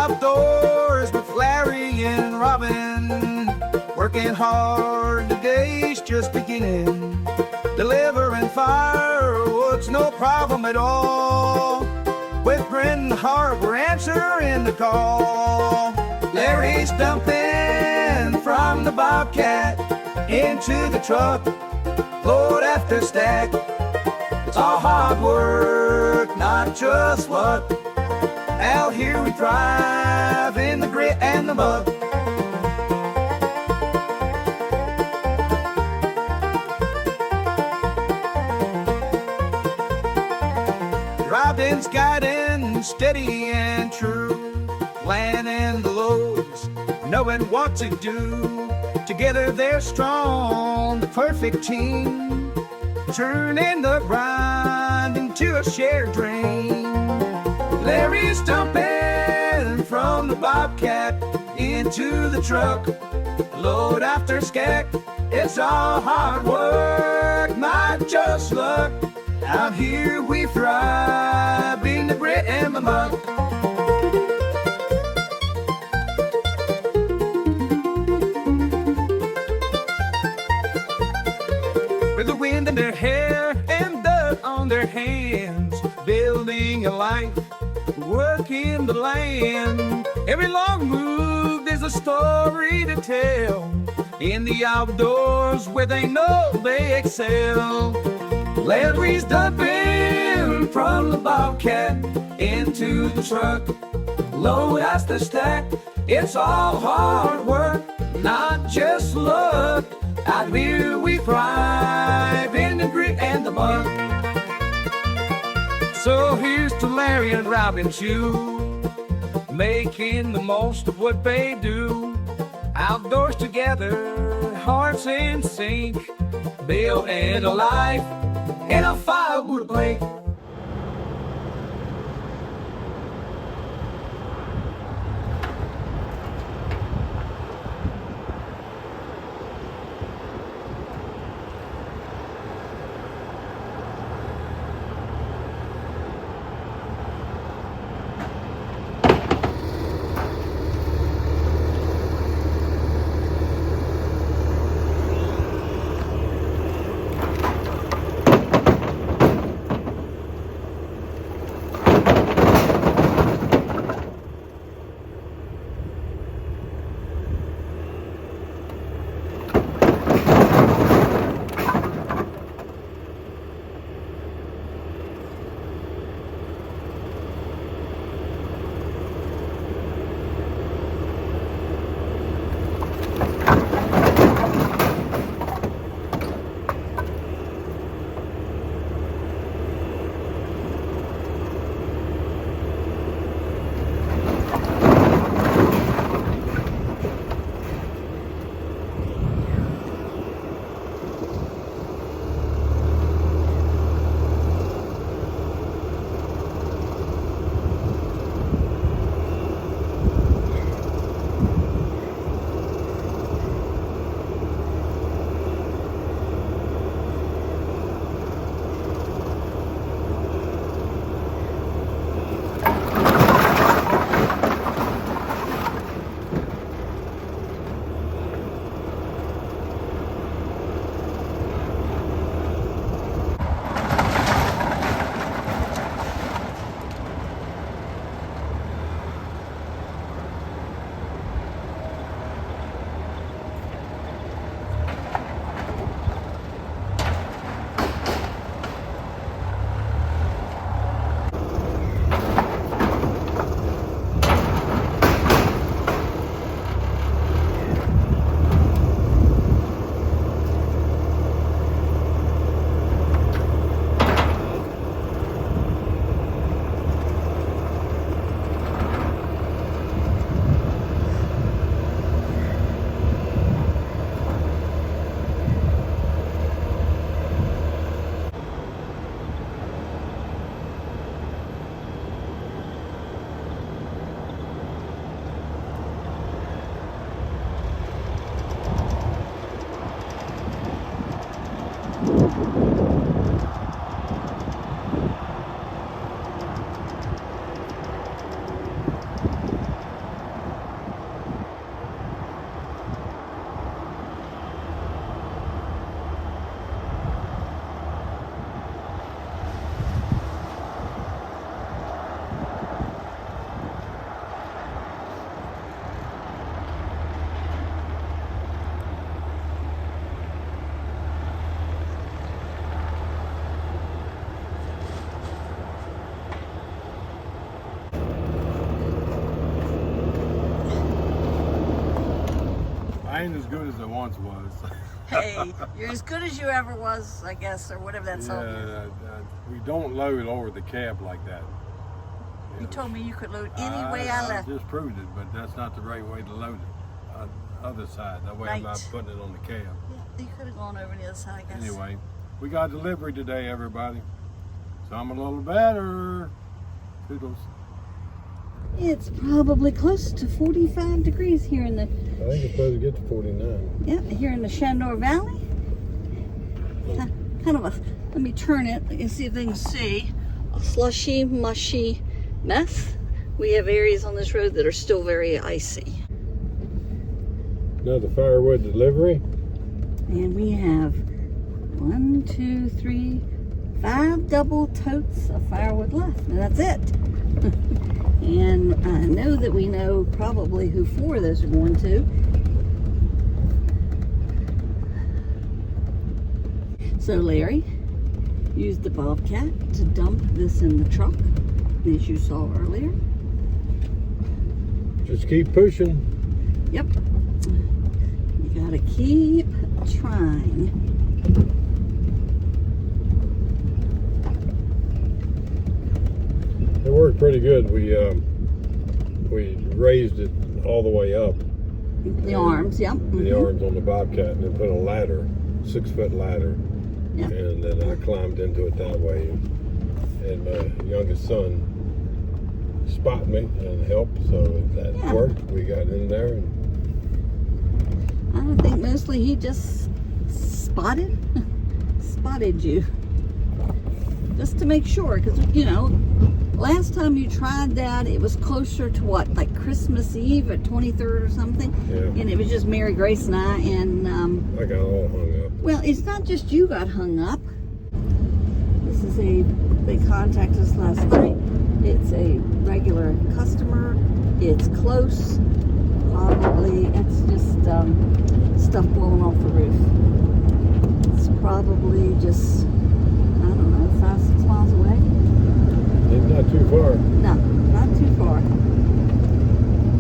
outdoors with Larry and Robin, working hard, the day's just beginning. Delivering firewood's no problem at all. With grin and heart, we're answering the call. Larry's dumping from the Bobcat into the truck, load after stack. It's all hard work, not just luck. Out here we thrive in the grit and the mud. Robin's guiding steady and true, planning the loads, knowing what to do. Together they're strong, the perfect team, turning the grind into a shared dream. Larry's dumping from the Bobcat into the truck, load after stack. It's all hard work, not just luck. Out here we thrive in the grit and the muck. With the wind in their hair and dirt on their hands, building a life, working the land. Every long move there's a story to tell. In the outdoors where they know they excel. Larry's dumping from the Bobcat into the truck, load as the stack. It's all hard work, not just luck. Out here we thrive in the grit and the mud. So here's to Larry and Robin too, making the most of what they do. Outdoors together, hearts in sync, building a life in a firewood blink. I ain't as good as I once was. Hey, you're as good as you ever was, I guess, or whatever that song is. We don't load over the cab like that. You told me you could load any way I left. I just proved it, but that's not the right way to load it. Other side. That way I'm not putting it on the cab. Yeah, you could have gone over the other side, I guess. Anyway, we got delivery today, everybody. So I'm a little better. Toodles. It's probably close to 45 degrees here in the... I think it's supposed to get to 49. Yeah, here in the Shenandoah Valley. Kind of a... Let me turn it. You can see if they can see. A slushy, mushy mess. We have areas on this road that are still very icy. Another firewood delivery. And we have 1, 2, 3, 5 double totes of firewood left. And that's it. And I know that we know probably who 4 of those are going to. So Larry used the Bobcat to dump this in the truck, as you saw earlier. Just keep pushing. Yep. You gotta keep trying. It worked pretty good. We raised it all the way up. The arms, yep. The arms on the Bobcat, and then put a ladder, 6-foot ladder. Yep. And then I climbed into it that way. And my youngest son spotted me and helped, so that worked. We got in there. And I think mostly he just spotted you. Just to make sure, because, you know, last time you tried that, it was closer to what, like Christmas Eve at 23rd or something? Yeah. And it was just Mary Grace and I, and... I got all hung up. Well, it's not just you got hung up. This is they contacted us last night. It's a regular customer. It's close. Probably, it's just stuff blowing off the roof. It's probably just, I don't know, 5-6 miles away. It's not too far. No, not too far.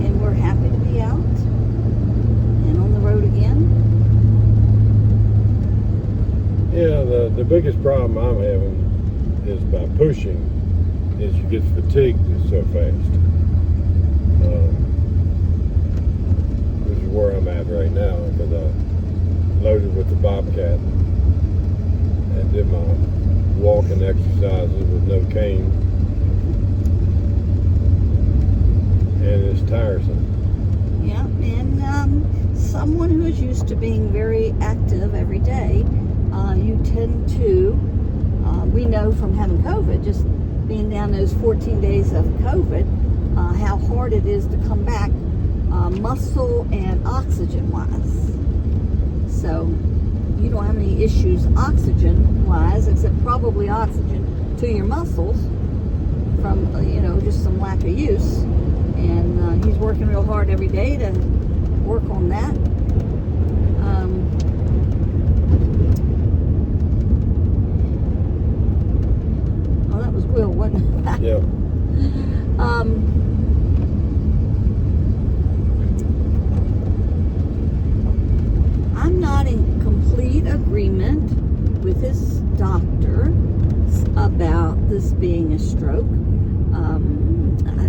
And we're happy to be out and on the road again. Yeah, the biggest problem I'm having is by pushing is you get fatigued so fast. Which is where I'm at right now, because I loaded with the Bobcat and did my walking exercises with no cane. And it's tiresome. Yeah, and someone who is used to being very active every day, you tend to, we know from having COVID, just being down those 14 days of COVID, how hard it is to come back muscle and oxygen wise. So you don't have any issues oxygen wise, except probably oxygen to your muscles from, you know, just some lack of use. And he's working real hard every day to work on that. Oh, that was Will, wasn't it? Yeah. I'm not in complete agreement with his doctor about this being a stroke.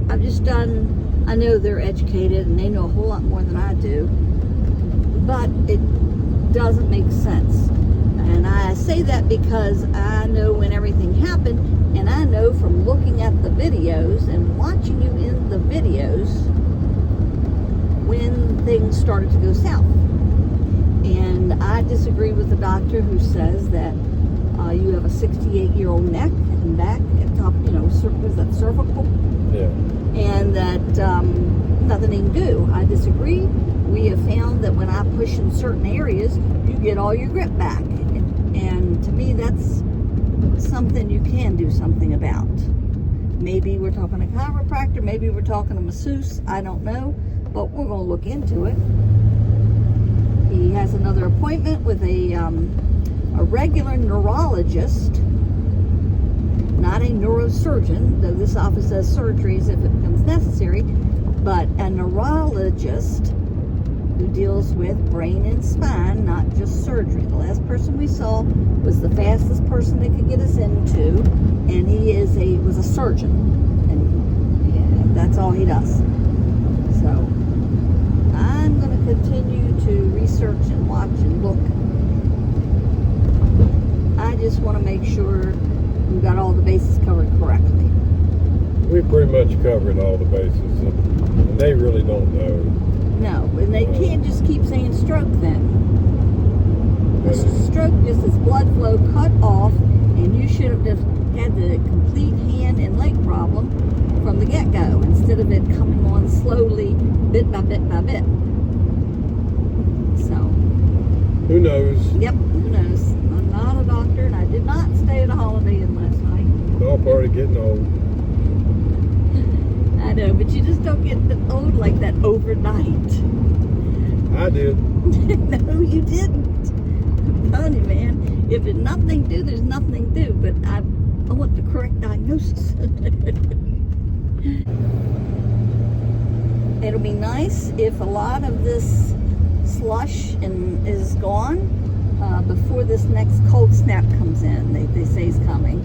I've just done, I know they're educated and they know a whole lot more than I do, but it doesn't make sense. And I say that because I know when everything happened, and I know from looking at the videos and watching you in the videos when things started to go south. And I disagree with the doctor who says that you have a 68-year-old neck and back at top, you know, was that cervical? Yeah. And that nothing he can do. I disagree. We have found that when I push in certain areas, you get all your grip back. And to me, that's something you can do something about. Maybe we're talking a chiropractor, maybe we're talking a masseuse, I don't know, but we're going to look into it. He has another appointment with a regular neurologist, not a neurosurgeon, though this office does surgeries if it becomes necessary, but a neurologist who deals with brain and spine, not just surgery. The last person we saw was the fastest person they could get us into, and he was a surgeon, and yeah, that's all he does. So I'm going to continue to research and watch and look. I just want to make sure we've got all the bases covered correctly. We pretty much covered all the bases, and they really don't know. No, and they can't just keep saying stroke then. A stroke just is blood flow cut off, and you should have just had the complete hand and leg problem from the get-go instead of it coming on slowly, bit by bit by bit. So, Who knows? yep, who knows? I'm not a doctor, and I did not stay at a Holiday Inn last night. It's all part of getting old. I know, but you just don't get old like that overnight. I did. No, you didn't. I'm telling you, man. If there's nothing to do, there's nothing to do. But I want the correct diagnosis. It'll be nice if a lot of this slush is gone before this next cold snap comes in. They say is coming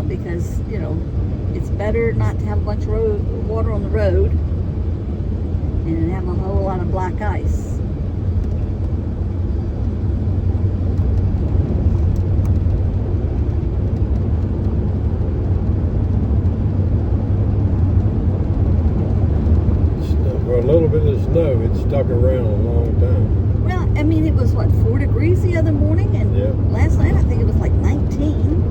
because, you know, it's better not to have a bunch of water on the road and have a whole lot of black ice. For a little bit of snow, it stuck around a long time. Well, I mean, it was, what, 4 degrees the other morning? And Yeah. last night, I think it was like 19.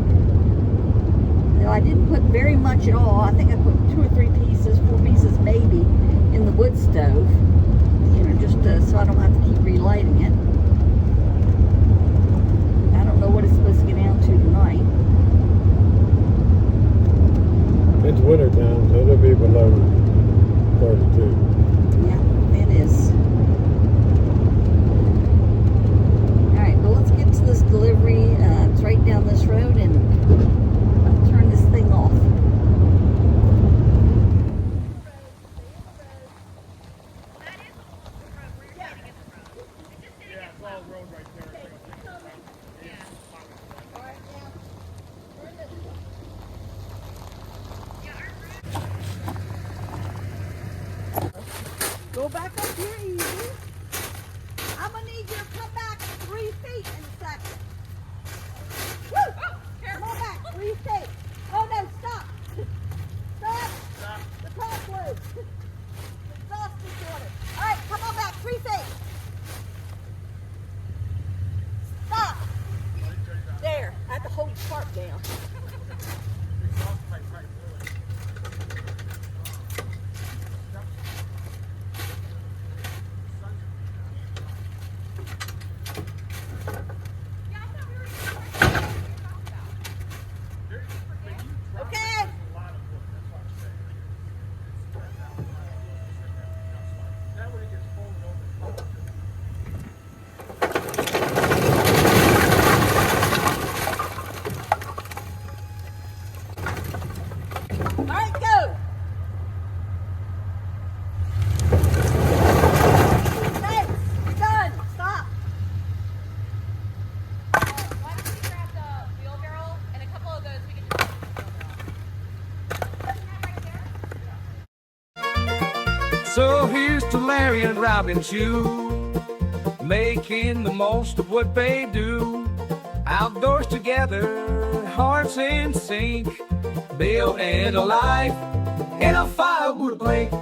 No, I didn't put very much at all. I think I put 2 or 3 pieces, 4 pieces maybe, in the wood stove. You know, just so I don't have to keep relighting it. I don't know what it's supposed to get down to tonight. It's winter time, so it'll be below 32. Yeah, it is. All right, well, let's get to this delivery. It's right down this road, and I'll turn this thing off. Go back up here easy. I'm gonna need you to come back 3 feet in a second. Woo! Come on back 3 feet. Oh no, stop. Stop. The top loose. The exhaust is water. All right, come on back 3 feet. Stop. There. I had to hold the cart down. Okay. All right, go. Thanks. You're done. Stop. Why don't we grab the wheel barrel and a couple of those we can just right there? So here's to Larry and Robin Shoe, making the most of what they do. Outdoors together, hearts in sync, building a life in a firewood plank.